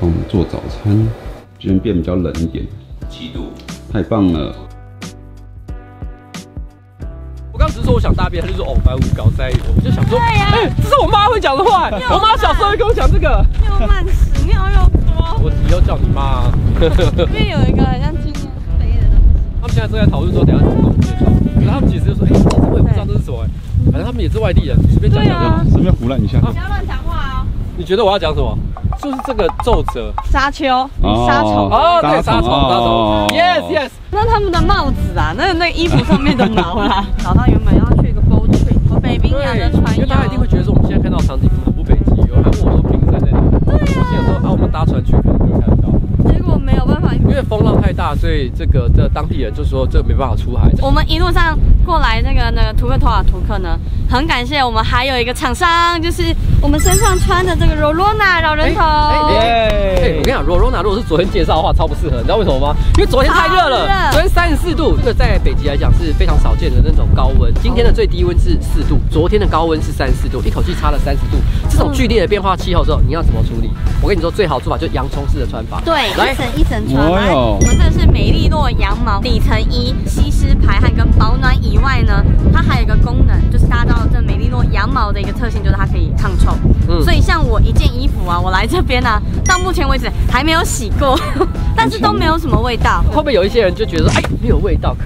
帮我们做早餐。今天变比较冷一点，7度，太棒了。我刚只是说我想大便，他就说哦，白无搞塞我，我就想说，这是我妈会讲的话，我妈小时候会跟我讲这个。又慢屎尿又多。我以后叫你妈。这边有一个很像纪念碑的东西。他们现在正在讨论说，等下怎么跟我们介绍。可是他们其实就说，其实我也不知道这是什么，反正他们也是外地人，随便讲讲就好，随便胡乱一下。不要乱讲话哦。你觉得我要讲什么？就是这个皱褶，沙丘，沙虫哦，对，沙虫，yes。那他们的帽子啊，那衣服上面的毛啊，找到原本要去一个 boat trip 和北冰洋的船，因为大家一定会觉得说我们现在看到的场景很不北极，有人还问我说冰山在哪里？对呀，我想说我们搭船去可能就会看得到。结果没有办法，因为风浪太大，所以这当地人就说这没办法出海。我们一路上过来那个图克托瓦图克呢，很感谢我们还有一个厂商，就是我们身上穿的这个 Rorona 绕人头。我跟你讲 ，Rorona 如果是昨天介绍的话，超不适合，你知道为什么吗？因为昨天太热了，昨天34度，这个在北极来讲是非常少见的那种高温。今天的最低温是4度，昨天的高温是34度，一口气差了30度。这种剧烈的变化气候之后，你要怎么处理？我跟你说，最好的做法就是洋葱式的穿法。对，来一层穿。我们这是美利诺羊毛底层衣，吸湿排汗跟保暖以外呢，它还有一个功能，就是大家知道这美利诺羊毛的一个特性，就是它可以抗臭。所以像我一件衣服啊，我来这边啊，到目前为止还没有洗过，但是都没有什么味道。会不会有一些人就觉得说，没有味道，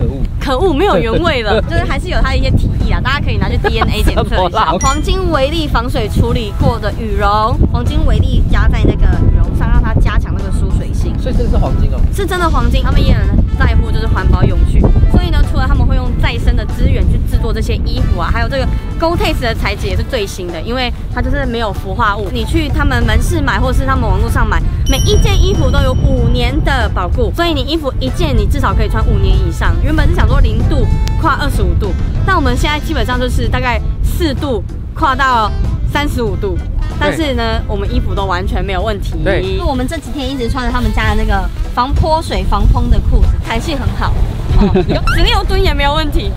可恶，没有原味了，就是还是有它的一些体液啊，大家可以拿去 DNA 检测一下。黄金微粒防水处理过的羽绒，黄金微粒加在那个羽绒上，让它加强那个疏水性。所以这是黄金哦，是真的黄金。他们也很在乎就是环保永续，所以呢，除了他们会用再生的资源去制作这些衣服啊，还有这个 Gore-Tex 的材质也是最新的，因为它就是没有氟化物。你去他们门市买，或者是他们网络上买，每一件衣服都有5年的保固，所以你衣服一件你至少可以穿5年以上。原本是想说0度跨25度，但我们现在基本上就是大概4度跨到35度。但是呢，我们衣服都完全没有问题。对，我们这几天一直穿着他们家的那个防泼水、防风的裤子，弹性很好，16吨也没有问题。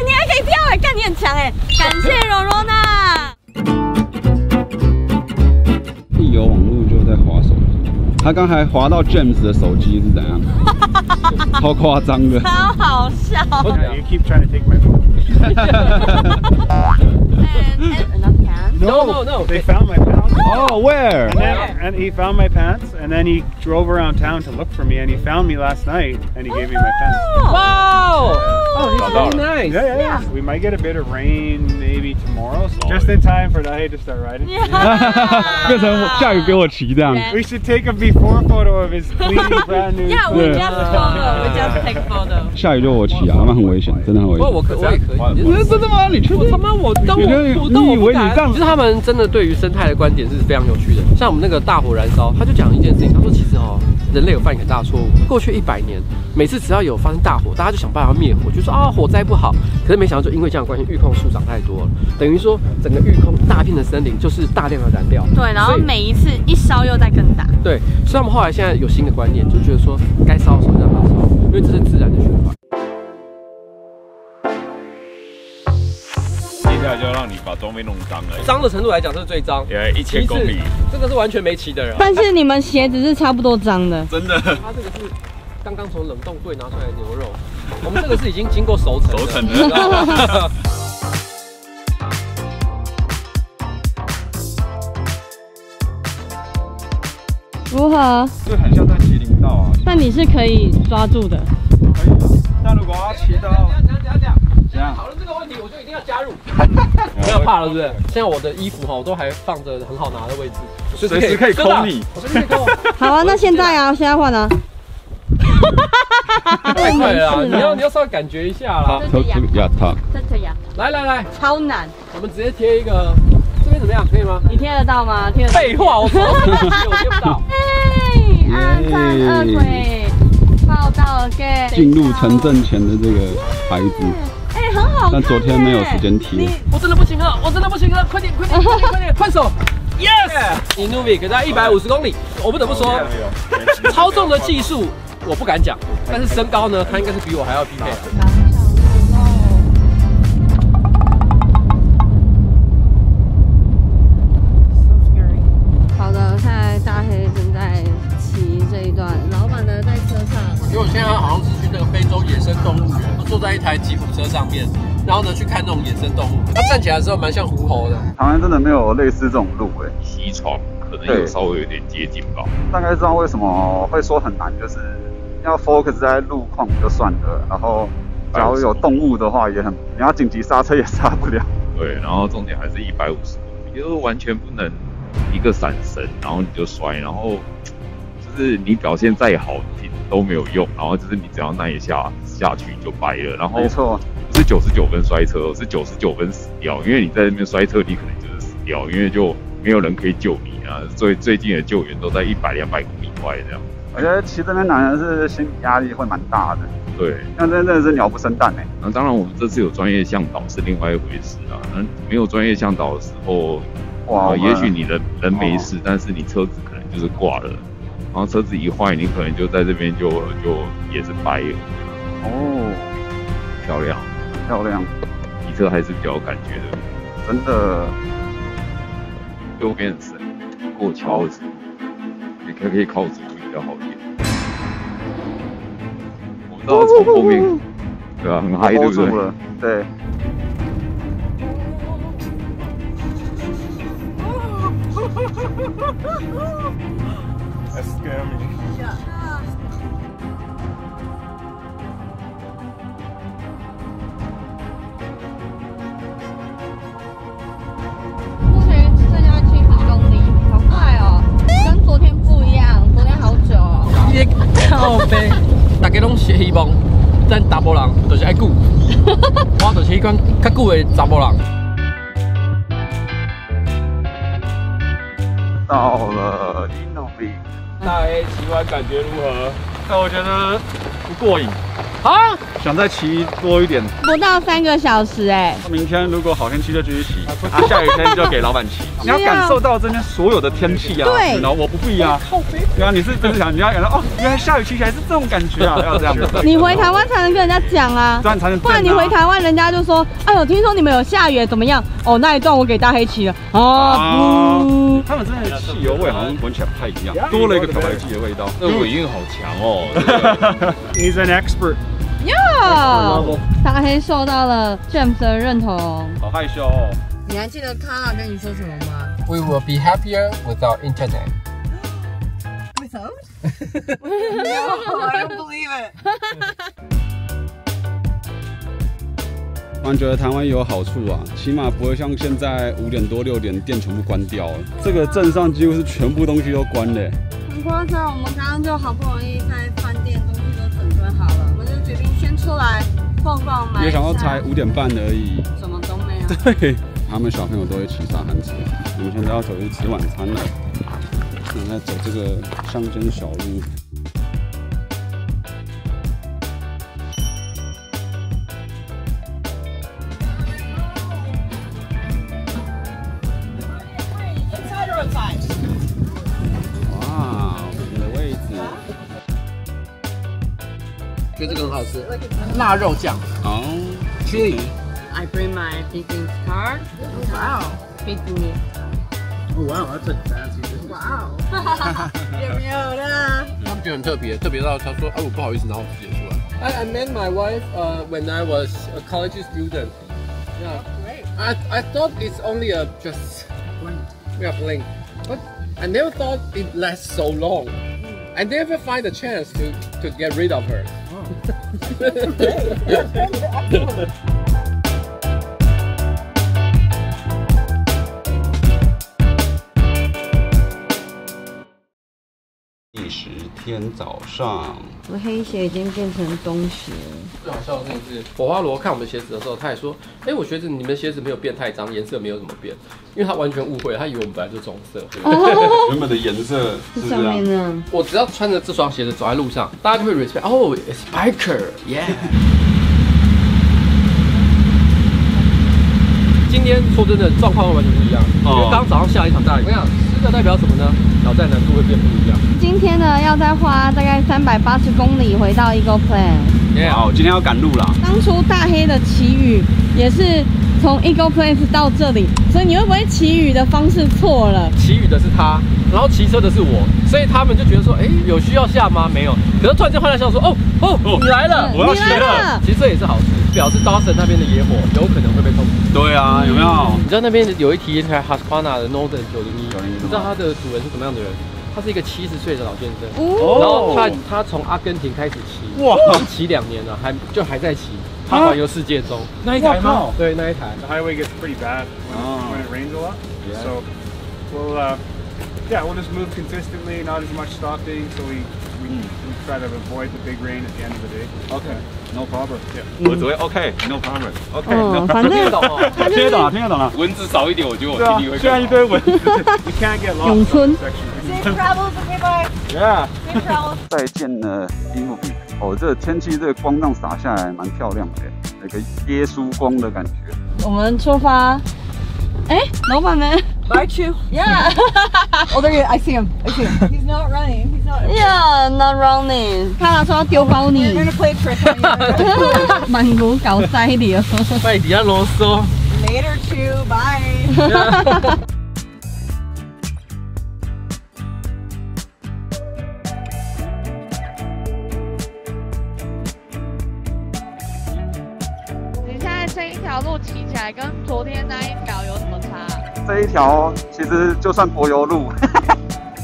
你还可以跳哎，干你很强哎！感谢Rorona。一有网络就在滑手机，他刚才滑到 James 的手机是怎样？超夸张的，超好笑。You keep trying to take my phone. No. They found my pants. Oh, where? And he found my pants, and then he drove around town to look for me, and he found me last night, and he gave me my pants. Wow! Oh, he's really nice. Yeah. We might get a bit of rain maybe tomorrow, so just in time for Dahi to start riding. 变成下雨给我骑这样。We should take a before photo of his clean brand new. Yeah, we just take photo. 下雨就我骑啊，那很危险，真的很危险。我也可以。真的吗？你确定？他妈你以为你这样？其实他们真的对于生态的观点是非常有趣的。像我们那个大火燃烧，他就讲一件事情，他说其实人类有犯一个大错误。过去100年，每次只要有发生大火，大家就想办法灭火，就说火灾不好。可是没想到，就因为这样的关系，玉控树长太多了，等于说整个玉控大片的森林就是大量的燃料。对，然后每一次一烧又再更大。对，所以他们后来现在有新的观念，就觉得说该烧的时候让它烧，因为这是自然的循环。接下来就要让你把装备弄脏了。脏的程度来讲，这是最脏。也1000公里，这个是完全没骑的人。但是你们鞋子是差不多脏的。真的。它这个是刚刚从冷冻柜拿出来的牛肉，我们这个是已经经过熟成的。如何？这很像在骑林道啊。但你是可以抓住的。可以。那如果要骑到，这样讨论这个问题，我就一定要加入。不要怕了，是不是？现在我的衣服我都还放着很好拿的位置，随时可以抠你。我随时可以抠。好啊，那现在啊，现在换啊。太快了啊！你要稍微感觉一下啦。这可以啊。来，超难。我们直接贴一个，这边怎么样？可以吗？你贴得到吗？贴得到。废话，我手贴不到。安赞二鬼报道给进入城镇前的这个牌子。很好看。但昨天没有时间贴。我真的不行了，快点，换手。Yes！Inuvik 在150公里，我不得不说，操纵的技术我不敢讲，但是身高呢，他应该是比我还要匹配。动物园，坐在一台吉普车上面，然后呢去看那种野生动物。它站起来的时候蛮像狐猴的。台湾真的没有类似这种路西闯可能有稍微有点接近吧。大概知道为什么会说很难，就是要 focus 在路况就算了，然后假如有动物的话也很，你要紧急刹车也刹不了。对，然后重点还是150公里，就是完全不能一个闪神，然后你就摔，然后就是你表现再好都没有用，然后就是你只要那一下去就掰了，然后没错，不是99分摔车，是99分死掉，因为你在那边摔车，你可能就是死掉，因为就没有人可以救你啊。最近的救援都在100、200公里外这样。我觉得骑这边难的是心理压力会蛮大的。对，那真的是鸟不生蛋哎。那当然，我们这次有专业向导是另外一回事啊。没有专业向导的时候，也许你人没事，但是你车子可能就是挂了，然后车子一坏，你可能就在这边就也是掰了。哦，漂亮，漂亮，骑车还是比较有感觉的。真的，右边很深，过桥的时候，你可以靠左比较好一点。我不知道从后面，对啊，很嗨，对不对？对。That scared me. 目前剩下70公里，好快哦，跟昨天不一样，昨天好久哦。你靠背，大家拢是希望咱查某人就是爱久，我就是迄款较久的查某人。到了Innovi，大 A 骑完感觉如何？那我觉得不过瘾啊，想再骑多一点。不到3个小时哎。明天如果好天气就继续骑，下雨天就给老板骑。你要感受到这边所有的天气啊。对。然后我不一啊。对啊，你是想你要感到哦，原来下雨骑起来是这种感觉啊，要这样子。你回台湾才能跟人家讲啊，这样才能。不然你回台湾，人家就说，哎呦，听说你们有下雨，怎么样？哦，那一段我给大黑骑了。哦，他们真的汽油味好像闻起来不太一样，多了一个漂白剂的味道。那尾韵好强哦。He's an expert. 哟，大黑受到了 James 的认同。好害羞哦。你还记得Carla跟你说什么吗 We will be happier without internet.？Without? No, I don't believe it. 突然觉得台湾有好处啊，起码不会像现在5点多6点店全部关掉了。这个镇上几乎是全部东西都关了。很夸张，我们刚刚就好不容易在饭店东西都整顿好了，我们就决定先出来逛逛买。没想到才5点半而已，什么都没有。对，他们小朋友都会骑沙滩车。我们现在要走去吃晚餐了，现在走这个乡间小路。哇，我们的位置。觉得这个很好吃，腊肉酱。哦 ，chili。 I bring my picking card. Wow, picking. Oh wow, that's a fancy business. Wow. 有没有的？他们觉得很特别，特别到他说，我不好意思拿我自己出来。I met my wife when I was a college student. Yeah. Great. I thought it's only a just blink, but I never thought it lasts so long. I never find a chance to get rid of her. 第10天早上，我黑鞋已经变成棕鞋。最好笑的那是火花罗看我们鞋子的时候，他还说：“哎，我觉得你们鞋子没有变太脏，颜色没有怎么变。”因为他完全误会，他以为我们本来就棕色。原本的颜色是上面呢？我只要穿着这双鞋子走在路上，大家就会 respect。哦 ，it's biker，yeah。今天说真的，状况完全不一样，因为刚早上下一场大雨。我想湿的代表什么呢？挑战难度会变不一样。今天呢，要再花大概380公里回到 Eagle Plan。好，今天要赶路啦。当初大黑的奇遇也是从 Eagle Place 到这里，所以你会不会祈雨的方式错了？骑雨的是他，然后骑车的是我，所以他们就觉得说，哎，有需要下吗？没有。可是突然间换来笑说，哦，你来了，我要学了。其实这也是好事，表示 Dawson 那边的野火有可能会被控制。对啊，有没有？你知道那边有一台 Husqvarna 的 Northern 901，你知道它的主人是什么样的人？他是一个70岁的老先生，然后他从阿根廷开始骑，哇，骑2年了，还在骑。他环游世界中那一台吗？对，那一台。 The highway gets pretty bad when it rains a lot. Yeah. So we'll just move consistently, not as much stopping, so we try to avoid the big rain at the end of the day. Okay, no problem. 我只会 OK, no problem. OK, no problem. 反正听得懂哦，听得懂啊，听得懂啊。文字少一点，我觉得我听力会更好。现在一堆文字 We can't get lost in this section. Safe travels, okay, bye. Yeah. Safe travels. 再见了，伊木比。哦，这个天气，这个光这样洒下来，蛮漂亮的，有个耶稣光的感觉。我们出发。哎，老板们。Bite you? Yeah. Oh, there you. I see him. He's not running. Yeah, not running. 看他说要丢包你。 We're gonna play a trick on you. 曼谷搞塞里哦。拜底下啰嗦。Later, too. Bye. 你现在这一条路骑起来跟昨天那一条有什么差？这一条其实就算柏油路，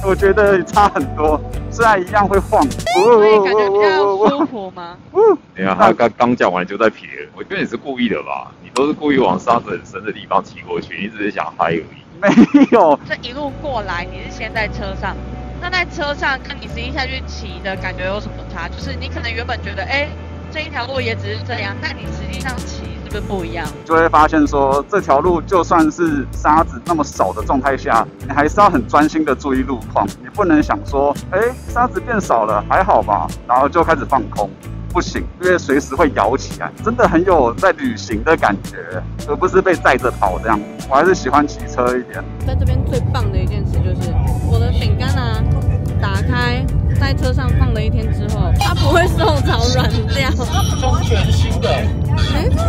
我觉得差很多。虽然一样会晃，所以感觉比较舒服吗？你看他刚讲完就在撇，我觉得你是故意的吧？你都是故意往沙子很深的地方骑过去，你只是想嗨而已。没有。这一路过来，你是先在车上，那在车上跟你实际下去骑的感觉有什么差？就是你可能原本觉得，哎，这一条路也只是这样，但你实际上骑是不是不一样？就会发现说，这条路就算是沙子那么少的状态下，你还是要很专心的注意路况，你不能想说，哎，沙子变少了，还好吧，然后就开始放空。不行，因为随时会摇起来，真的很有在旅行的感觉，而不是被载着跑这样。我还是喜欢骑车一点。在这边最棒的一件事就是我的饼干啊，打开在车上放了1天之后，它不会受潮软掉，是全新的。没错。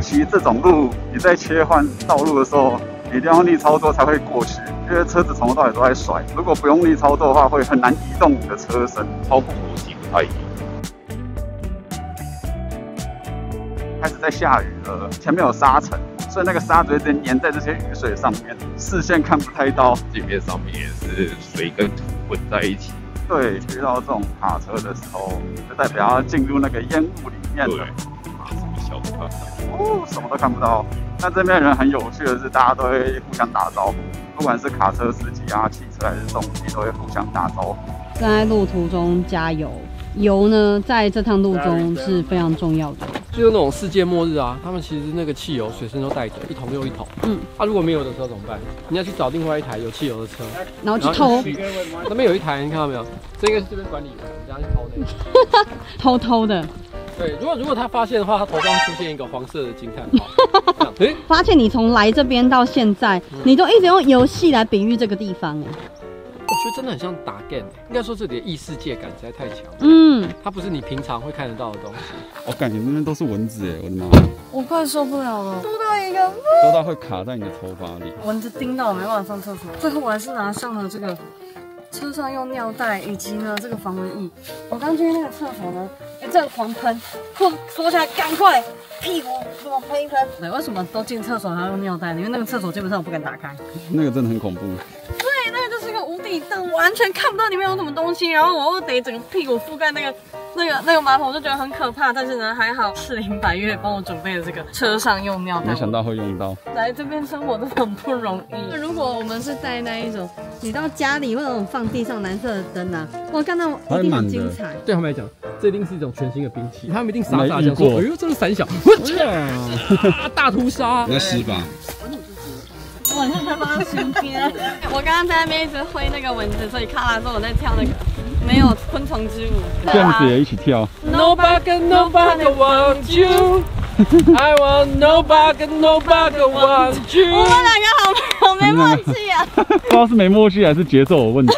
骑这种路，你在切换道路的时候，你一定要用力操作才会过去，因为车子从头到尾都在甩。如果不用力操作的话，会很难移动你的车身，操控逻辑不太一样。开始在下雨了，前面有沙尘，所以那个沙子会直接粘在这些雨水上面，视线看不太到。地面上面也是水跟土混在一起。对，遇到这种卡车的时候，就代表要进入那个烟雾里面了。什么小都看不到。哦，什么都看不到。那这边人很有趣的是，大家都会互相打招呼，不管是卡车司机啊、汽车还是重机，都会互相打招呼。正在路途中加油，油呢，在这趟路中是非常重要的。就是那种世界末日啊，他们其实那个汽油随身都带着，一桶又一桶。如果没有的时候怎么办？你要去找另外一台有汽油的车，然后去偷。那边有一台，你看到没有？这应该是这边管理员，我们等下去偷那个。偷偷的。对，如果他发现的话，他头上出现一个黄色的惊叹号。发现你从来这边到现在，你都一直用游戏来比喻这个地方哎。我觉得真的很像打 game， 应该说这里的异世界感实在太强。它不是你平常会看得到的东西。我感觉那边都是蚊子哎，我的妈！我快受不了了，多到一个，多到会卡在你的头发里。蚊子叮到我没办法上厕所，最后我还是拿上了这个车上用尿袋以及呢这个防蚊液。我刚进去那个厕所呢，一阵狂喷，缩下来，赶快屁股给我喷一喷。对，为什么都进厕所还要用尿袋？因为那个厕所基本上我不敢打开。那个真的很恐怖。对，那个就是个无底洞，完全看不到里面有什么东西，然后我又得整个屁股覆盖那个马桶，我就觉得很可怕。但是呢，还好士林百悦帮我准备了这个车上用尿袋。没想到会用到。来这边生活真的很不容易。如果我们是在那一种，你到家里会有那种放地上蓝色的灯啊，我看到一定很精彩。对他们来讲，这一定是一种全新的兵器，他们一定傻傻讲说：“哎呦，这是三小，大屠杀！”你在湿吧？我好像在放在身边。我刚刚在那边一直挥那个蚊子，所以卡拉说我在跳那个没有昆虫之舞。这样子也一起跳。Nobody want you, I want nobody want you。我们两个好没默契啊！不知道是没默契还是节奏有问题。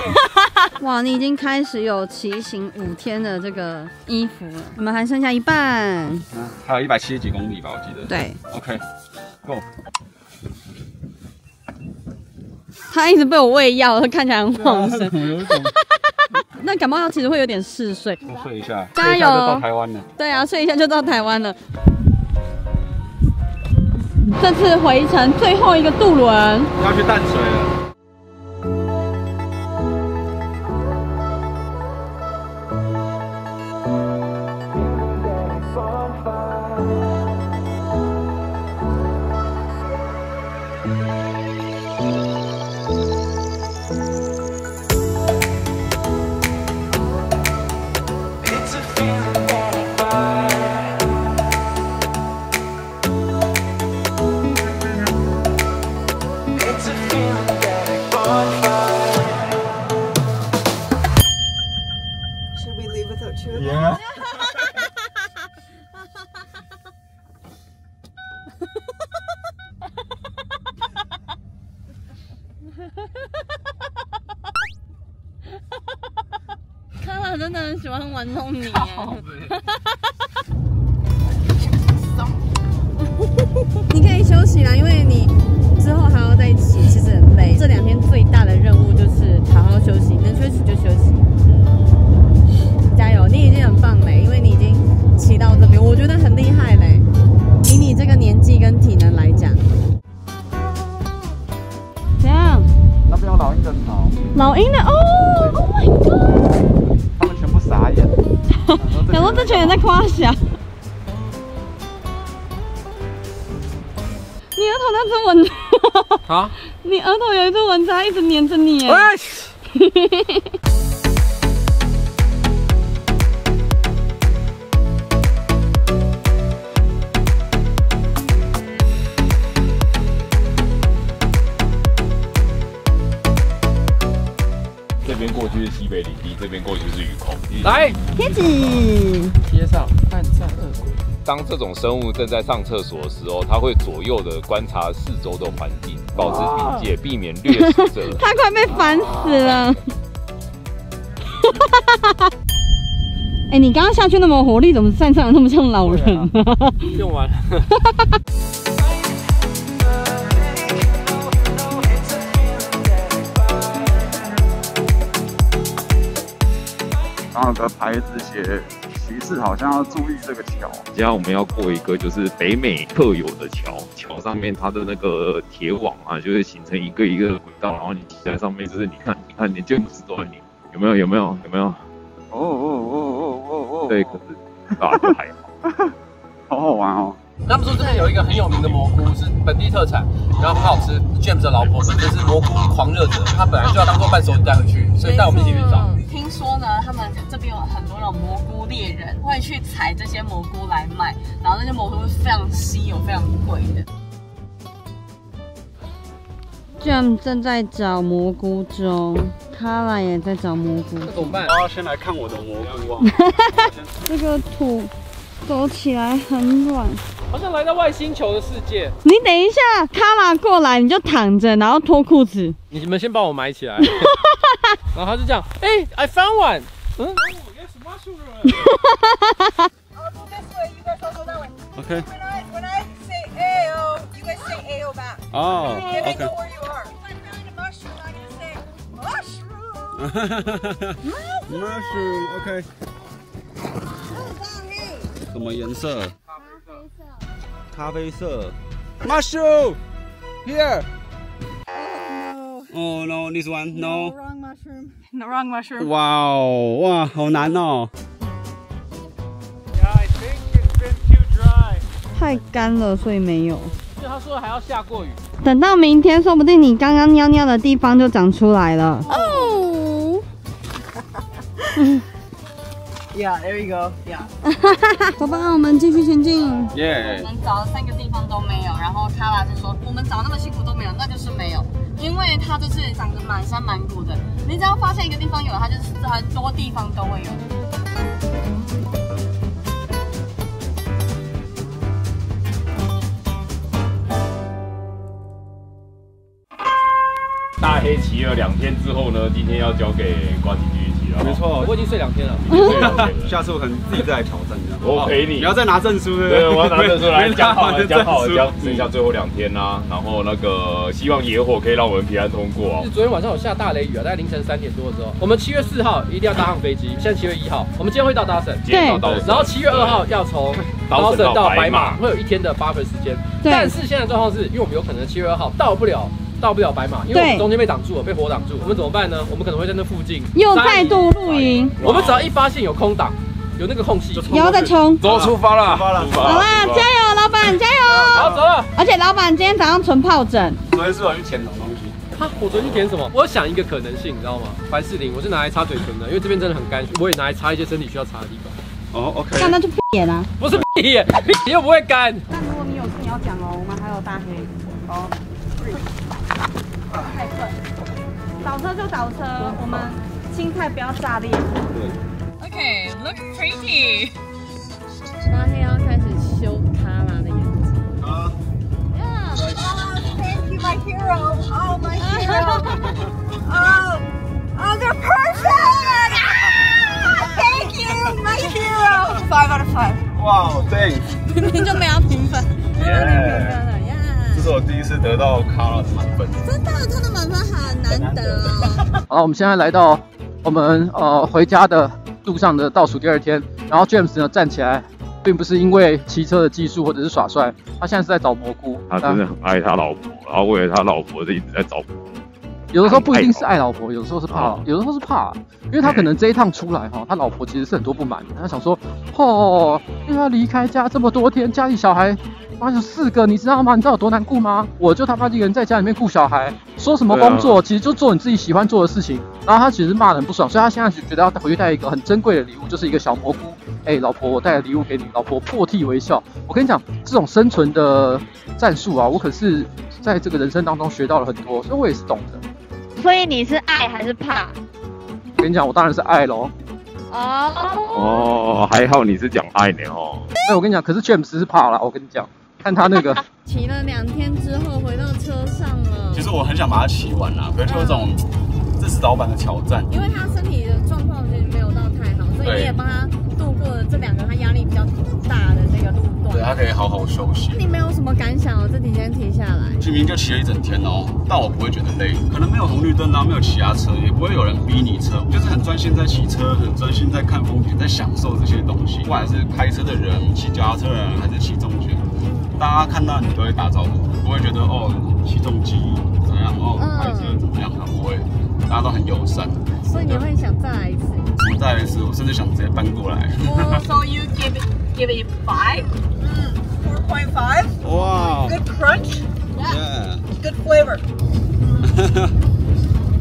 哇，你已经开始有骑行5天的这个衣服了，我们还剩下一半。还有170几公里吧，我记得。对 ，OK。Go。他一直被我喂药，他看起来很晃神。那感冒药其实会有点嗜睡。多睡一下，加油！就到台湾了。对啊，睡一下就到台湾了。这次回程最后一个渡轮要去淡水了。Yeah. 康拉真的很喜欢玩弄你。你可以休息啦，因为你之后还要再骑，其实很累。这2天最大的任务就是好好休息，能休息就休息。加油，你已经很棒了，因为你已经骑到这边，我觉得很厉害嘞。以你这个年纪跟体能来讲，怎样？那边有老鹰的巢。老鹰的哦 ，Oh my god！ 他们全部傻眼。想说这群人在夸小。你额头那只蚊子啊？你额头有一只蚊子，它一直黏着你。这边过去是西北领地，这边过去是鱼孔。来，贴纸贴上暗战恶鬼。当这种生物正在上厕所的时候，它会左右的观察四周的环境，保持警戒，避免掠食者。他快被烦死了。哎，你刚刚下去那么活力，怎么站上来那么像老人啊？用完了。然后有个牌子写骑士好像要注意这个桥。接下来我们要过一个就是北美特有的桥，桥上面它的那个铁网啊，就会形成一个一个的轨道，然后你骑在上面，就是你看你见不识多你有没有？哦，对，可是大就还好，好好玩哦。他们说这边有一个很有名的蘑菇是本地特产，然后很好吃。James 的老婆本身是蘑菇狂热者，他本来就要当做伴手礼带回去，所以带我们一起去找。听说呢，他们这边有很多那种蘑菇猎人会去采这些蘑菇来卖，然后那些蘑菇是非常稀有、非常贵的。James 正在找蘑菇中，卡拉也在找蘑菇。那怎么办？我要先来看我的蘑菇啊。这个土走起来很软。好像来到外星球的世界。你等一下，卡拉过来你就躺着，然后脱裤子。你们先帮我埋起来。然后他就这样，哎 ，I found one。嗯。Okay. When I say AO, you guys say AO back. Oh, And I okay. know where you are. If I found a mushroom, I'm gonna say mushroom. Mushroom, OK. Down here. 什么颜色？咖啡色。Mushroom, here. Oh no, this one, no. Wrong mushroom. No, wrong mushroom. 哇哦，哇，好难哦。Yeah, I think it's been too dry. 太干了，所以没有。就他说还要下过雨。等到明天，说不定你刚刚尿尿的地方就长出来了。哦。Yeah, there you go. Yeah. 走吧，我们继续前进。耶。我们找了3个地方都没有，然后卡拉就说我们找那么辛苦都没有，那就是没有，因为它就是长得满山满谷的。你只要发现一个地方有，它就是很多地方都会有。大黑企了2天之后呢，今天要交给瓜吉继续骑了。没错，我已经睡2天了。下次我可能自己再来挑战这样。我陪你。你要再拿证书对不对？我要拿证书来讲好了，剩下最后2天啦。然后那个希望野火可以让我们平安通过。昨天晚上有下大雷雨啊，大概凌晨3点多的时候，我们7月4号一定要搭上飞机。现在7月1号，我们今天会到大省，然后7月2号要从高省到白马，会有1天的 buffer 时间。但是现在状况是，因为我们有可能7月2号到不了白马，因为我们中间被挡住了，被火挡住。我们怎么办呢？我们可能会在那附近又再度露营。我们只要一发现有空档，有那个空隙，然后再冲。走，出发了，好啦，加油，老板，加油！好，走了。而且老板今天早上存疱疹。昨天是我去填什么东西？我昨天去填什么？我想一个可能性，你知道吗？凡士林，我是拿来擦嘴唇的，因为这边真的很干，我也拿来擦一些身体需要擦的地方。哦 ，OK。那就屁眼啊！不是屁眼，屁眼又不会干。但如果你有事你要讲哦，我们还有大黑。好。太快，倒车就倒车，我们心态不要炸裂。对。Okay, look pretty. 大黑要开始修卡拉的眼睛。Yeah. Oh, thank you, my hero. Oh, my hero. Oh, they're perfect. Thank you, my hero. 5 out of 5. Wow, thanks. 明明就没有评分，没有评分了。这是我第一次得到卡拉的满分，真的满分很难得哦。好，我们现在来到我们回家的路上的倒数第2天，然后 James 呢站起来，并不是因为骑车的技术或者是耍帅，他现在是在找蘑菇。他真的很爱他老婆，然后为了他老婆就一直在找蘑菇。有的时候不一定是爱老婆，有的时候是怕，有的时候是怕，因为他可能这一趟出来他老婆其实是很多不满的，他想说，又要离开家这么多天，家里小孩。妈有4个，你知道吗？你知道有多难顾吗？我就他妈一个人在家里面顾小孩，说什么工作，其实就做你自己喜欢做的事情。然后他其实骂得很不爽，所以他现在觉得要回去带一个很珍贵的礼物，就是一个小蘑菇。老婆，我带了礼物给你。老婆破涕为笑。我跟你讲，这种生存的战术啊，我可是在这个人生当中学到了很多，所以我也是懂的。所以你是爱还是怕？我跟你讲，我当然是爱咯。哦，还好你是讲爱呢哦。我跟你讲，可是 James 是怕啦，我跟你讲。看他那个骑了2天之后回到车上了。其实我很想把它骑完啦，可是就有种这是老板的挑战，因为他身体的状况其实没有到太好，所以你也帮他度过了这2个他压力比较大的这个路段。对，他可以好好休息。你没有什么感想哦？这几天骑下来，明明就骑了1整天哦，但我不会觉得累，可能没有红绿灯啊，没有其他车，也不会有人逼你车，我就是很专心在骑车，很专心在看风景，在享受这些东西。不管是开车的人、骑脚踏车的人，还是骑重机。大家看到你都会打招呼，不会觉得起重机怎样开车怎么样，他不会，大家都很友善。所以你会想再来一次？再来一次，我甚至想直接搬过来。So you give it 5? 4.5. Wow. Good crunch. Yeah. Good flavor.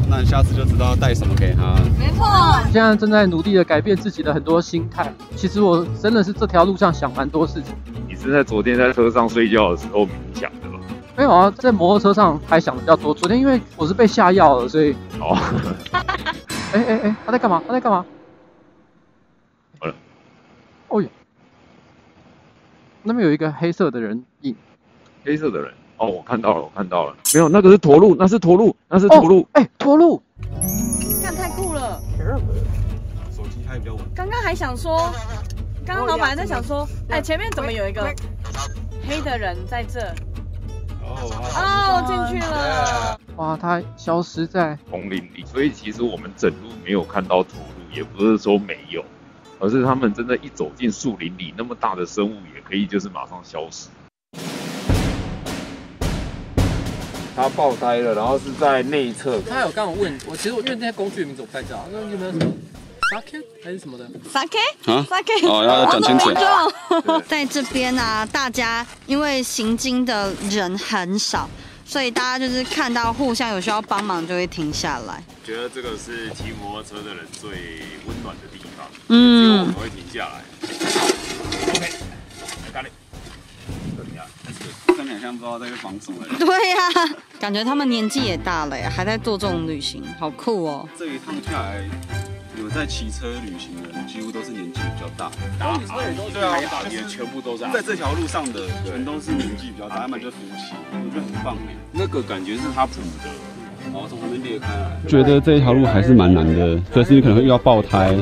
那你下次就知道要带什么给他。没错。现在正在努力的改变自己的很多心态。其实我真的是这条路上想蛮多事情。是在昨天在车上睡觉的时候冥想的吧？没有啊，在摩托车上还想的比较多。昨天因为我是被下药了，所以他在干嘛？他在干嘛？好了。哦哟，那边有一个黑色的人影。黑色的人？我看到了。没有，那个是驼鹿，那是驼鹿。驼鹿。看太酷了。手机还比较稳。刚刚还想说。刚刚老板还在想说，前面怎么有一个黑的人在这？进去了。哇，他消失在丛林里，所以其实我们整路没有看到驼鹿，也不是说没有，而是他们真的一走进树林里，那么大的生物也可以就是马上消失。他爆胎了，然后是在内侧。他有刚刚问我，其实因为那些工具的名字我不太知道，那有没有什么？Sake 还是什么的 ？Sake 啊 ，Sake 要讲清楚。在这边啊，大家因为行经的人很少，所以大家就是看到互相有需要帮忙就会停下来。觉得这个是骑摩托车的人最温暖的地方。只有我们会停下来。OK， 来，got it。他们好像不知道在防什么。对呀，感觉他们年纪也大了呀，还在做这种旅行，好酷哦。这一趟下来，有在骑车旅行的人，几乎都是年纪比较大。对啊，也全部都是在这条路上的，全都是年纪比较大，他们就服骑，我觉得很棒哎。那个感觉是他补的，哦，从旁边裂开来。觉得这一条路还是蛮难的，随时你可能会遇到爆胎，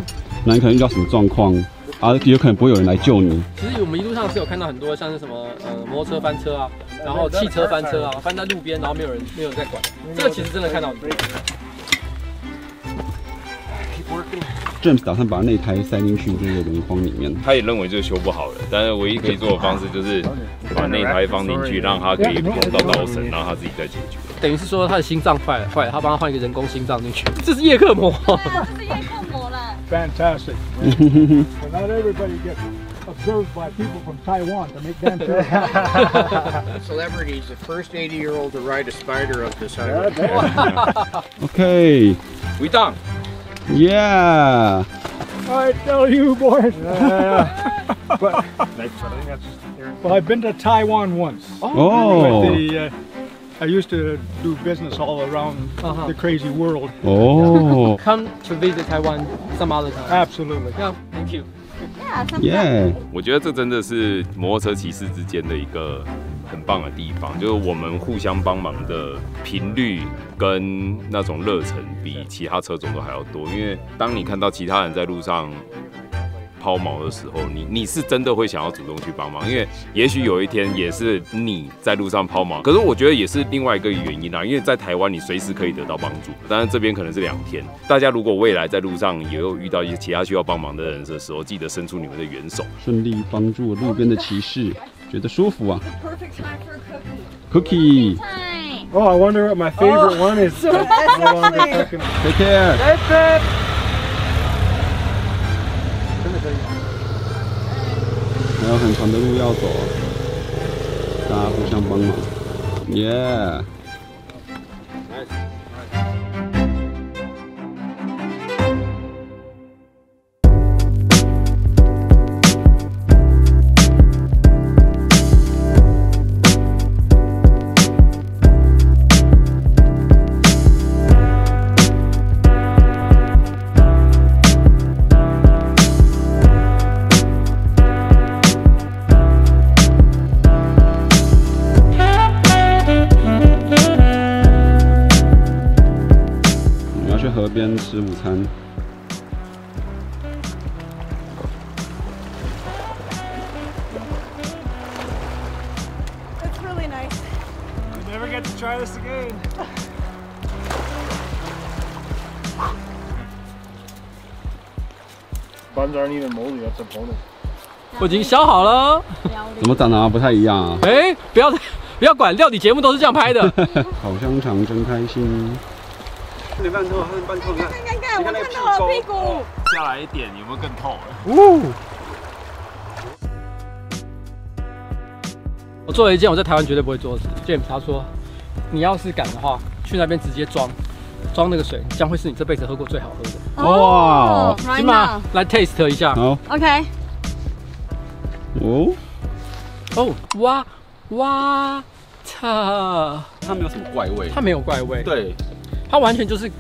那你可能遇到什么状况，啊，有可能不会有人来救你。其实我们一路上是有看到很多像是什么摩托车翻车啊，然后汽车翻车啊，翻在路边，然后没有人在管。这个其实真的看到很多。James 打算把内胎塞进去这个轮框里面，他也认为这修不好了，但是唯一可以做的方式就是把内胎放进去，让他可以不用到刀身，让他自己再解决。等于是说他的心脏坏了，他帮他换一个人工心脏进去，这是叶克膜。这是叶克膜了。Fantastic. But not everybody gets observed by people from Taiwan to make them feel happy. Celebrities, the first 80-year-old to ride a spider up this highway. Okay, we done. Yeah. I tell you, boys. But, well, I've been to Taiwan once. Oh. I used to do business all around the crazy world. Oh. Come to visit Taiwan some other time. Absolutely. Yeah, thank you. Yeah. 我觉得这真的是摩托车骑士之间的一个很棒的地方，就是我们互相帮忙的频率跟那种热忱比其他车种都还要多。因为当你看到其他人在路上抛锚的时候，你是真的会想要主动去帮忙，因为也许有一天也是你在路上抛锚，可是我觉得也是另外一个原因啦，因为在台湾你随时可以得到帮助，但是这边可能是2天。大家如果未来在路上也有遇到一些其他需要帮忙的人的时候，记得伸出你们的援手，顺利帮助路边的骑士，觉得舒服啊。Cookie. Oh, I wonder what my favorite one is. Take care. 还有很长的路要走，大家互相帮忙。Yeah。河边吃午餐。It's really nice. You never get to try this again. Buns aren't even moldy. That's a bonus. 我已经削好了。怎么长得不太一样啊？哎，不要管，料理节目都是这样拍的。烤香肠真开心。你半透，还是半透？看，我看到了屁股。下来一点，有没有更透了？我做了一件我在台湾绝对不会做的事。James 他说，你要是敢的话，去那边直接装那个水，将会是你这辈子喝过最好喝的。哇！起码来 taste 一下。好。OK。哇，它没有什么怪味。它没有怪味。对。它完全就是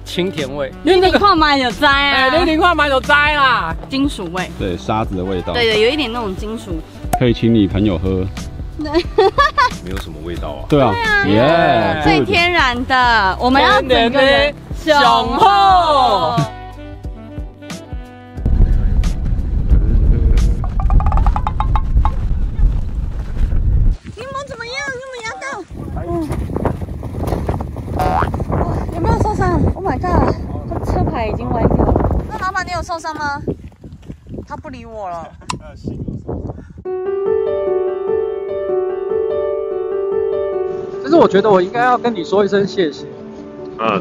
清甜味，因为那个矿买有摘啊，那个矿买有摘啦，金属味，对，沙子的味道，对，有一点那种金属，可以请你朋友喝，没有什么味道啊，对啊，耶，最天然的，我们要整个人雄厚。柠檬怎么样？有没有压到？有没有受伤 ？Oh my god！ 他车牌已经歪掉了。那老板，你有受伤吗？他不理我了。其实我觉得我应该要跟你说一声谢谢。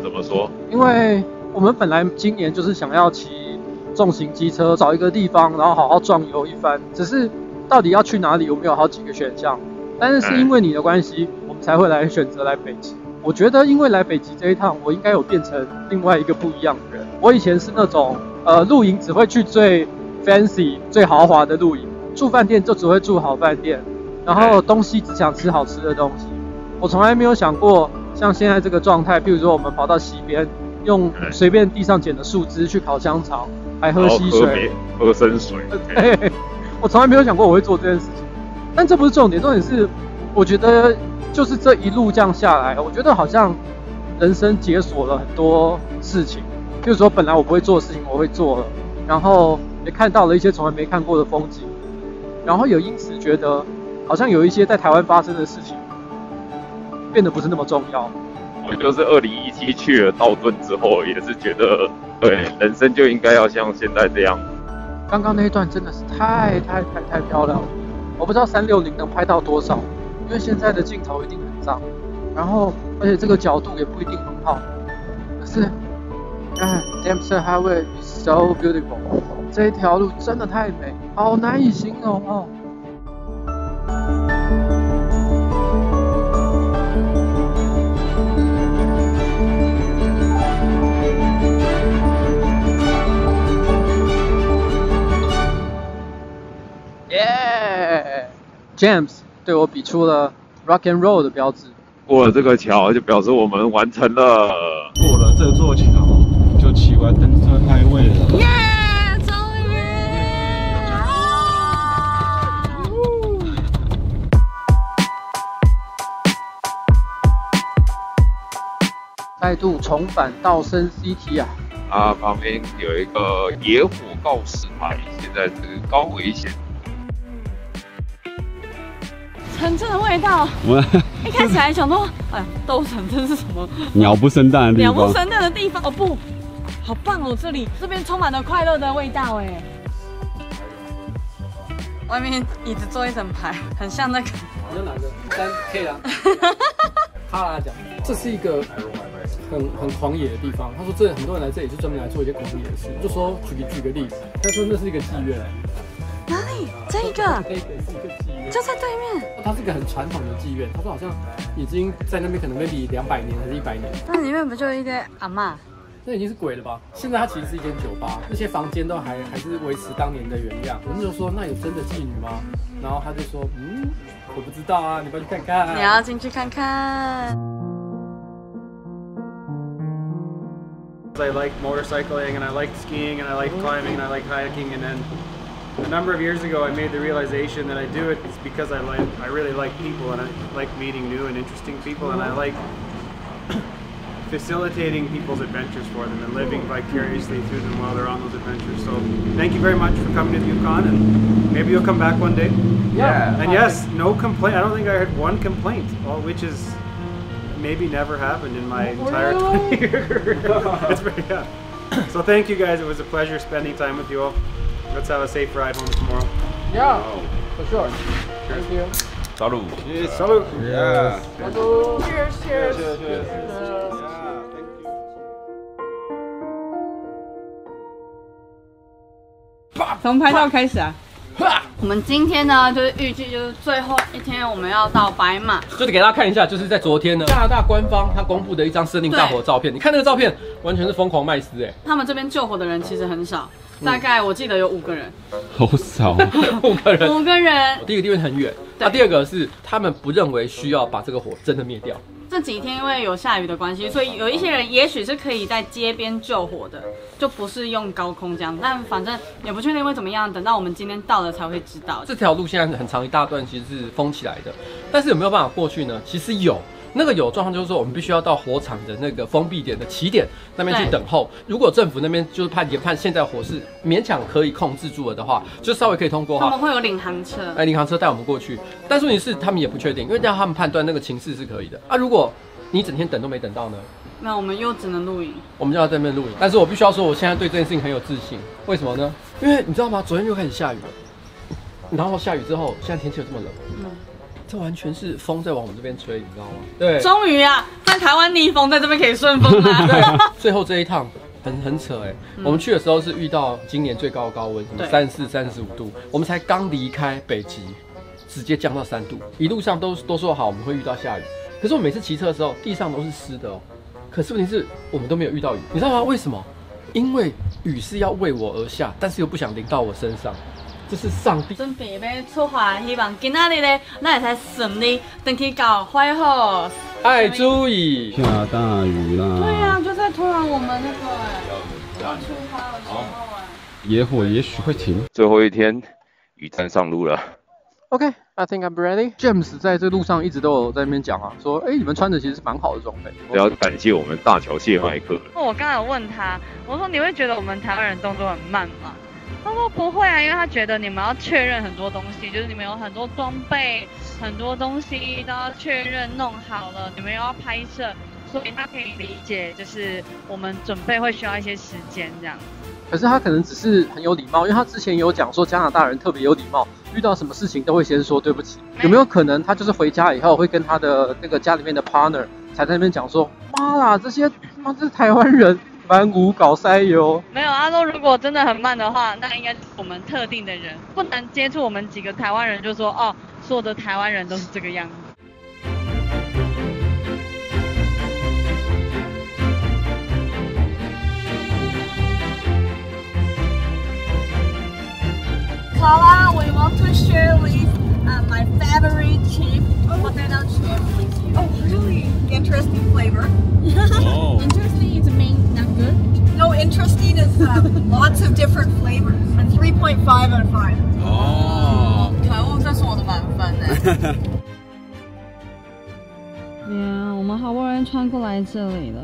怎么说？因为我们本来今年就是想要骑重型机车，找一个地方，然后好好壮游一番。只是到底要去哪里，我们有好几个选项。但是因为你的关系，我们才会来选择来北极。我觉得因为来北极这一趟，我应该有变成另外一个不一样的人。我以前是那种露营只会去最 fancy 最豪华的露营，住饭店就只会住好饭店，然后东西只想吃好吃的东西。我从来没有想过像现在这个状态，比如说我们跑到溪边，用随便地上捡的树枝去烤香肠，还喝溪水，喝生水。我从来没有想过我会做这件事情。但这不是重点，重点是我觉得就是这一路这样下来，我觉得好像人生解锁了很多事情，譬如说本来我不会做的事情我会做了，然后也看到了一些从来没看过的风景，然后也因此觉得好像有一些在台湾发生的事情变得不是那么重要。我就是2017去了道顿之后，也是觉得对人生就应该要像现在这样。刚刚那一段真的是太漂亮了，我不知道360能拍到多少，因为现在的镜头一定很脏，然后而且这个角度也不一定很好。可是，Dempsey Highway is so beautiful， 这一条路真的太美，好难以形容哦。James 对我比出了 Rock and Roll 的标志。过了这个桥，就表示我们完成了。过了这座桥，就骑完Dempsey Highway了。耶！终于！再度重返道森 City 啊！旁边有一个野火告示牌，现在是高危险。城镇的味道，我一开始还想说，哎呀，斗城这是什么？鸟不生蛋的地方。鸟不生蛋的地方哦不，好棒哦！这边充满了快乐的味道哎。外面椅子坐一整排，很像那个。好像哪个？3K 啦。哈拉讲，这是一个很狂野的地方。他说，这很多人来这里是专门来做一些狂野的事。就说举个例子，他说那是一个妓院。哪里？这一个？是一个妓院，就在对面。它是一个很传统的妓院，他说好像已经在那边可能 maybe 200年还是100年。那里面不就一堆阿嬷？那已经是鬼了吧？现在它其实是一间酒吧，那些房间都还是维持当年的原样。我们就说那有真的妓女吗？然后他就说我不知道啊，你不要去看看。你要进去看看。I like motorcycling and I like skiing and I like climbing and I like hiking, and then a number of years ago I made the realization that I do it because I really like people, and I like meeting new and interesting people, and I like facilitating people's adventures for them and living vicariously through them while they're on those adventures. So thank you very much for coming to the Yukon, and maybe you'll come back one day. Yeah. And yes, no complaint. I don't think I heard one complaint, which is maybe never happened in my entire 20-year career. It's very, yeah. So thank you guys. It was a pleasure spending time with you all. Let's have a safe ride home tomorrow. Yeah, for sure. Thank you. Salud. Yes, salud. Yeah. Salud. Cheers, cheers. Cheers, cheers. Cheers. 从拍照开始啊。我们今天呢，就是预计就是最后一天，我们要到白马。就是给大家看一下，就是在昨天呢，加拿大官方他公布的一张森林大火的照片。你看那个照片，完全是疯狂麦斯哎。他们这边救火的人其实很少，大概我记得有5个人。好少，5个人。5个人。第一个地方很远，第二个是他们不认为需要把这个火真的灭掉。这几天因为有下雨的关系，所以有一些人也许是可以在街边救火的，就不是用高空这样。但反正也不确定会怎么样，等到我们今天到了才会知道。这条路现在很长一大段其实是封起来的，但是有没有办法过去呢？其实有。那个有状况就是说，我们必须要到火场的那个封闭点的起点那边去等候。如果政府那边就是研判现在火势勉强可以控制住了的话，就稍微可以通过。他们会有领航车，领航车带我们过去。但是问题是他们也不确定，因为要他们判断那个情势是可以的啊。如果你整天等都没等到呢？那我们又只能露营。我们就要在那边露营。但是我必须要说，我现在对这件事情很有自信。为什么呢？因为你知道吗？昨天又开始下雨了，然后下雨之后，现在天气又这么冷。这完全是风在往我们这边吹，你知道吗？对，终于啊，在台湾逆风，在这边可以顺风啦。对，最后这一趟很扯哎，我们去的时候是遇到今年最高的高温，什么34、35度，我们才刚离开北极，直接降到3度，一路上都说好我们会遇到下雨，可是我每次骑车的时候，地上都是湿的哦，可是问题是我们都没有遇到雨，你知道吗？为什么？因为雨是要为我而下，但是又不想淋到我身上。这是上帝。准备要出发，希望今仔日呢，咱会使顺利登去到White Horse。爱注意，下大雨啦！对呀，就在突然我们那个要出发的时候野火也许会停。最后一天，雨站上路了。OK, I think I'm ready. James 在这路上一直都有在那边讲啊，说，你们穿的其实是蛮好的装备。要感谢我们大乔谢麦克。我刚才有问他，我说你会觉得我们台湾人动作很慢吗？他说不会啊，因为他觉得你们要确认很多东西，就是你们有很多装备，很多东西都要确认弄好了，你们又要拍摄，所以他可以理解，就是我们准备会需要一些时间这样。可是他可能只是很有礼貌，因为他之前有讲说加拿大人特别有礼貌，遇到什么事情都会先说对不起。有没有可能他就是回家以后会跟他的那个家里面的 partner 才在那边讲说，妈啦，这些妈这是台湾人，蛮无搞塞哟。没有，他说如果真的很慢的话，那应该是我们特定的人，不能接触我们几个台湾人就说哦，所有的台湾人都是这个样子。Carla, we want to share with my favorite chip, potato chip with you. Oh, really? Interesting flavor. Oh. Interesting is mean not good? No, interesting is lots of different flavors. And 3.5 out of 5. Oh. 可恶，这是我的满分哎。我们好不容易穿过来这里了，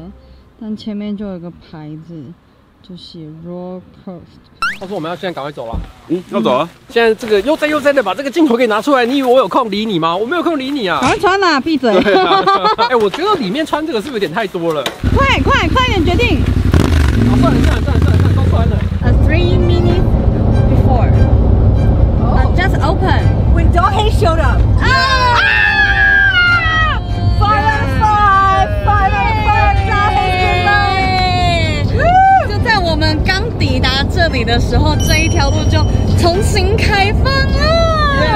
但前面就有一个牌子，就写 Roll Coast。他说我们要现在赶快走了。要走啊！现在这个悠哉悠哉的把这个镜头给拿出来，你以为我有空理你吗？我没有空理你啊！赶快穿啦，闭嘴！我觉得里面穿这个是不是有点太多了？快点决定！算了，都穿了。 3 minutes before. Just open. When Dohei showed up. 5 out of 5! 5 out of 5! Dohei came out! 就在我们刚抵达这里的时候，这一条路就重新开放了。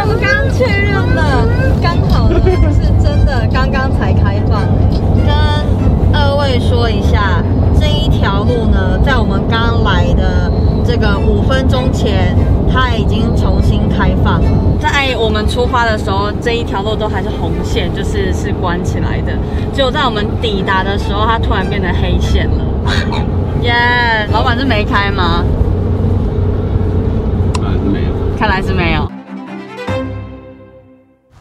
我们刚刚确认了，刚好呢是真的刚刚才开放。跟二位说一下，这一条路呢，在我们刚来的这个5分钟前，它已经重新开放。在我们出发的时候，这一条路都还是红线，是关起来的。结果在我们抵达的时候，它突然变成黑线了。耶，老板是没开吗？没有，看来是没有。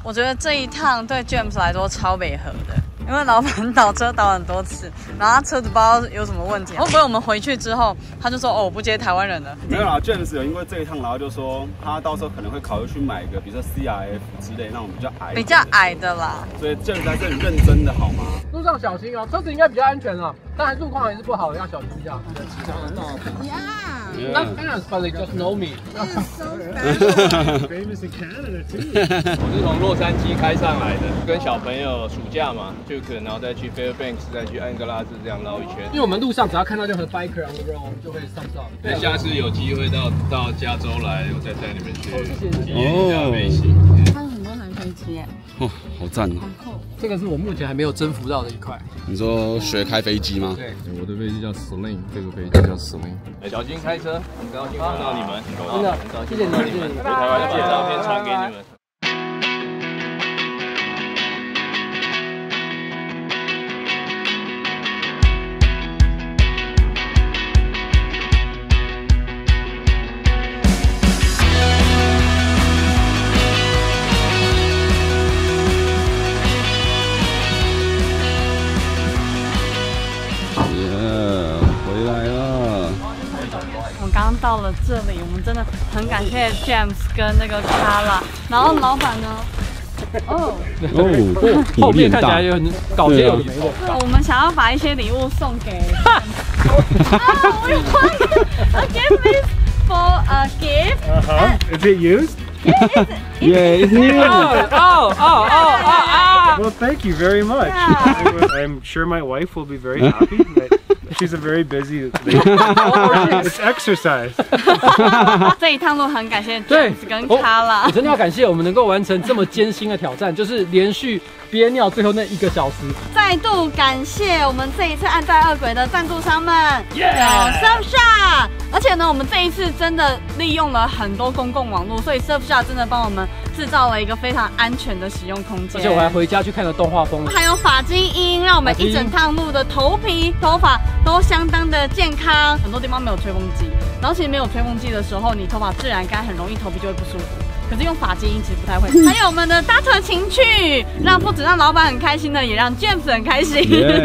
我觉得这一趟对 James 来说超违和的，因为老板倒车倒很多次，然后他车子不知道有什么问题。会不会我们回去之后，他就说哦，我不接台湾人了？没有啦 ，James 有因为这一趟，然后就说他到时候可能会考虑去买一个，比如说 CRF 之类那种比较矮的啦。所以 James 还是很认真的，好吗？路上小心哦，车子应该比较安全了，但路况还是不好，要小心一下。Not fast, but they just know me. Famous in Canada too. 我是从洛杉矶开上来的，跟小朋友暑假嘛，就可能然后再去 Fairbanks， 再去安哥拉治这样绕一圈。因为我们路上只要看到任何 biker on the road， 我们就会上上。对，下次有机会到加州来，我再带你们去体验一下飞行。它有很多人可以骑耶。哦，好赞哦！这个是我目前还没有征服到的一块。你说学开飞机吗？对，我的飞机叫 Sling， 这个飞机叫 Sling。小心开车，很高兴看到你们，真的，很高谢谢你们，谢谢你们。回台湾把照片传给你们。刚到了这里，我们真的很感谢 James 跟那个 Carla， 然后老板呢，后面看起来有很搞些有没的。我们想要把一些礼物送给，we want a gift for a gift. Is it used? Yeah, it's new. Well, thank you very much. Yeah. I'm sure my wife will be very happy. She's a very busy lady. It's exercise. 这一趟路很感谢 James 跟 Carla。我真的要感谢我们能够完成这么艰辛的挑战，就是连续憋尿最后那1个小时。再度感谢我们这一次岸在二轨的赞助商们，有 Surfshark， 而且呢，我们这一次真的利用了很多公共网络，所以 Surfshark 真的帮我们制造了一个非常安全的使用空间。而且我还回家去看了动画风，还有发精英，让我们一整趟路的头皮、头发都相当的健康。很多地方没有吹风机，然后其实没有吹风机的时候，你头发自然干，很容易头皮就会不舒服。可是用发接音其实不太会。还有我们的搭车情趣，不止让老板很开心的，也让 James 很开心。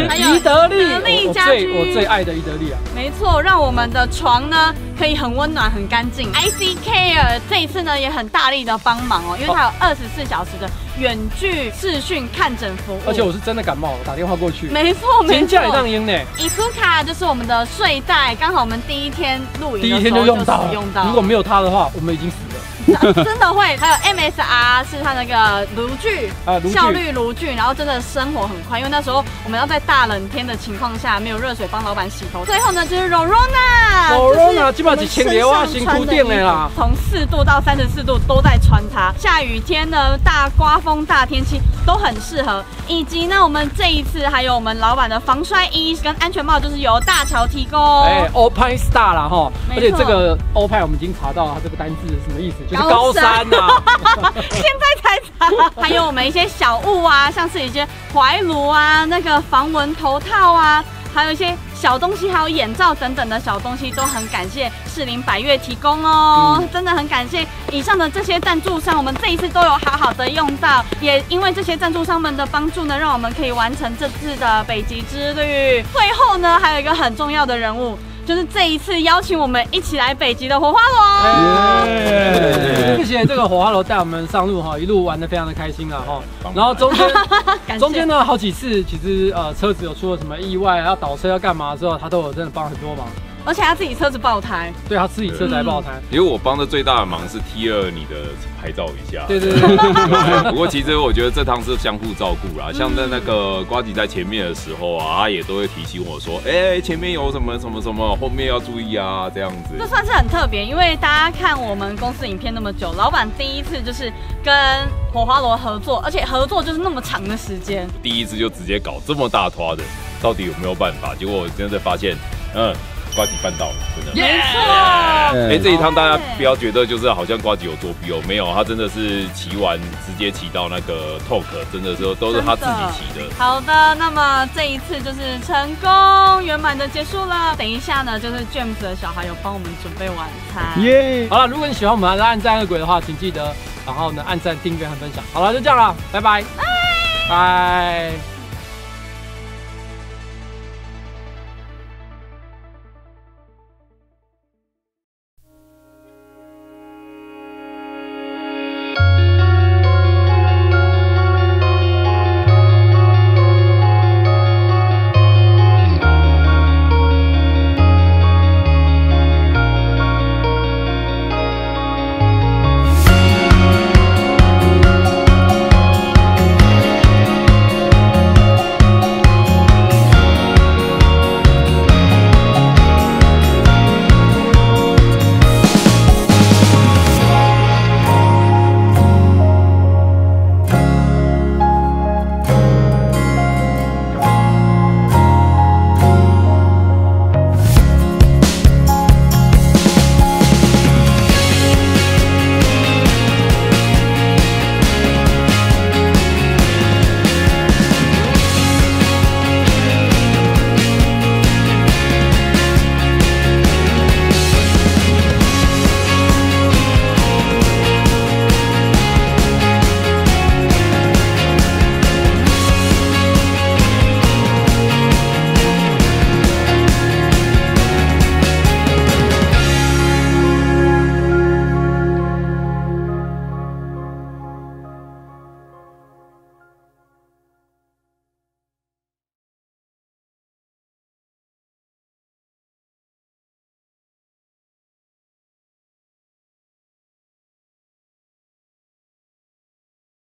还有宜得利家居，我最爱的宜得利啊。没错，让我们的床呢可以很温暖、很干净。IC Care 这一次呢也很大力的帮忙哦，因为它有24小时的远距视讯看诊服务。而且我是真的感冒了，打电话过去。没错，尖叫也让赢呢。Isuka 就是我们的睡袋，刚好我们第一天录影的时候第一天就用到。如果没有它的话，我们已经死了。真的会。还有 MSR 是它那个炉具，效率炉具，然后真的生活很快，因为那时候我们要在大冷天的情况下，没有热水帮老板洗头。最后呢，就是 Rorona 基本上1000连哇辛苦点的啦，从4度到34度都在穿它。下雨天呢，大刮风、大天气都很适合。以及呢，我们这一次还有我们老板的防摔衣跟安全帽，就是由大乔提供。Alpine Star 啦哈，而且这个 Alpine 我们已经查到它这个单字是什么意思，就是高山呐。现在才查。还有我们一些小物啊，像是一些怀炉啊、那个防蚊头套啊，还有一些小东西，还有眼罩等等的小东西，都很感谢士林百悦提供哦，真的很感谢以上的这些赞助商，我们这一次都有好好的用到，也因为这些赞助商们的帮助呢，让我们可以完成这次的北极之旅。最后呢，还有一个很重要的人物。就是这一次邀请我们一起来北极的火花龙，谢谢这个火花龙带我们上路哈，一路玩得非常的开心啊哈。然后中间呢好几次，其实车子有出了什么意外，要倒车要干嘛的时候，他都有真的帮很多忙。而且他自己车子爆胎，对他自己车子还爆胎。因为我帮的最大的忙是踢了你的拍照一下。对。不过其实我觉得这趟是相互照顾啦，像在那个呱吉在前面的时候啊，他也都会提醒我说，前面有什么，后面要注意啊，这样子。这算是很特别，因为大家看我们公司影片那么久，老板第一次就是跟火花罗合作，而且合作就是那么长的时间。第一次就直接搞这么大拖的，到底有没有办法？结果我真的发现，呱吉办到了，真的。没错。这一趟大家不要觉得就是好像呱吉有作弊哦，没有，他真的是骑完直接骑到那个 Talk， 真的都是他自己骑的。好的，那么这一次就是成功圆满的结束了。等一下呢，就是 James 的小孩有帮我们准备晚餐。耶！好了，如果你喜欢我们的按赞恶鬼的话，请记得，然后呢按赞、订阅和分享。好了，就这样了，拜拜。拜。